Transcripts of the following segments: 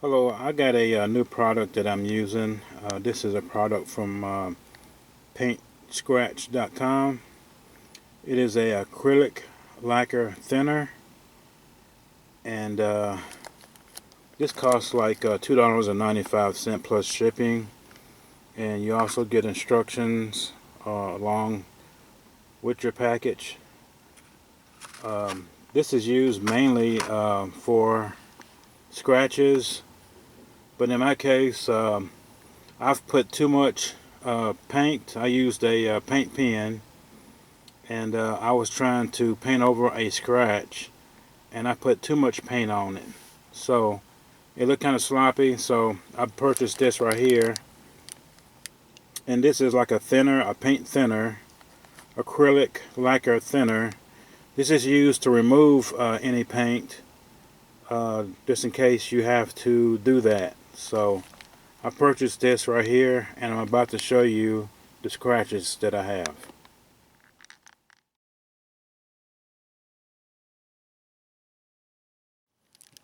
Hello, I got a new product that I'm using. This is a product from paintscratch.com. It is a acrylic lacquer thinner, and this costs like $2.95 plus shipping, and you also get instructions along with your package. This is used mainly for scratches, but in my case I've put too much paint. I used a paint pen, and I was trying to paint over a scratch, and I put too much paint on it, so it looked kind of sloppy. So I purchased this right here, and this is like a thinner, a paint thinner, acrylic lacquer thinner. This is used to remove any paint, just in case you have to do that. So I purchased this right here, and I'm about to show you the scratches that I have.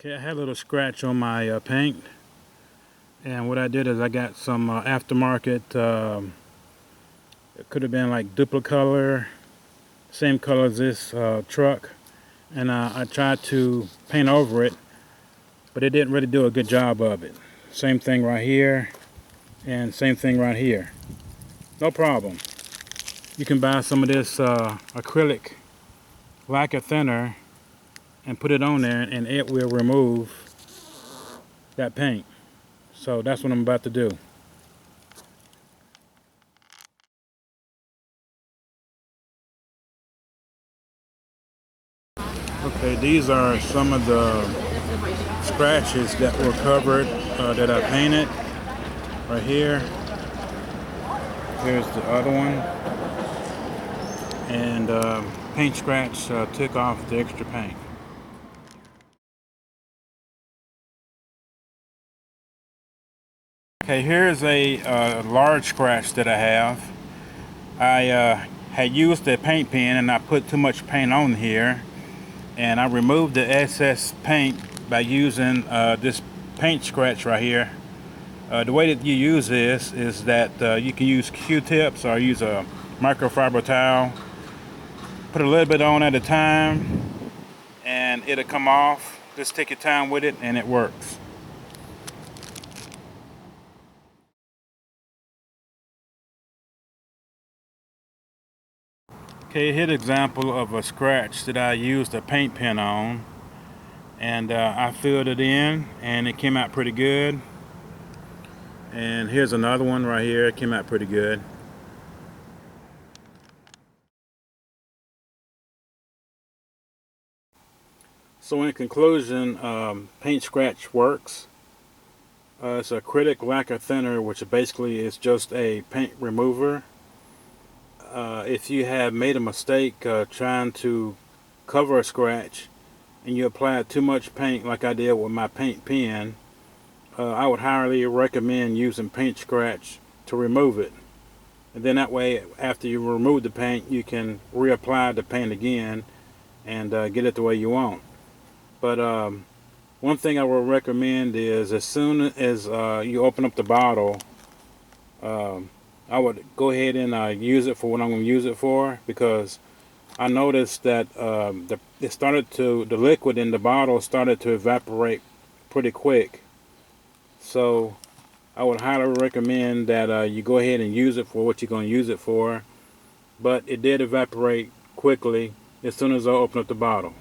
Okay, I had a little scratch on my paint, and what I did is I got some aftermarket, it could have been like Duplicolor, same color as this truck, and I tried to paint over it, but it didn't really do a good job of it. Same thing right here, and same thing right here. No problem. You can buy some of this acrylic lacquer thinner and put it on there, and it will remove that paint. So that's what I'm about to do. Okay, these are some of the scratches that were covered that I painted right here. Here's the other one, and paint scratch took off the extra paint. Okay, here's a large scratch that I have. I had used the paint pen, and I put too much paint on here, and I removed the excess paint by using this paint scratch right here. The way that you use this is that you can use Q-tips or use a microfiber towel. Put a little bit on at a time, and it'll come off. Just take your time with it, and it works. Okay, here's an example of a scratch that I used a paint pen on, and I filled it in, and it came out pretty good. And here's another one right here. It came out pretty good. So in conclusion, paint scratch works. It's an acrylic lacquer thinner, which basically is just a paint remover. If you have made a mistake trying to cover a scratch and you apply too much paint like I did with my paint pen, I would highly recommend using paint scratch to remove it. And then that way, after you remove the paint, you can reapply the paint again and get it the way you want. But one thing I would recommend is, as soon as you open up the bottle, I would go ahead and use it for what I'm going to use it for, because I noticed that the liquid in the bottle started to evaporate pretty quick. So I would highly recommend that you go ahead and use it for what you're going to use it for. But it did evaporate quickly as soon as I opened up the bottle.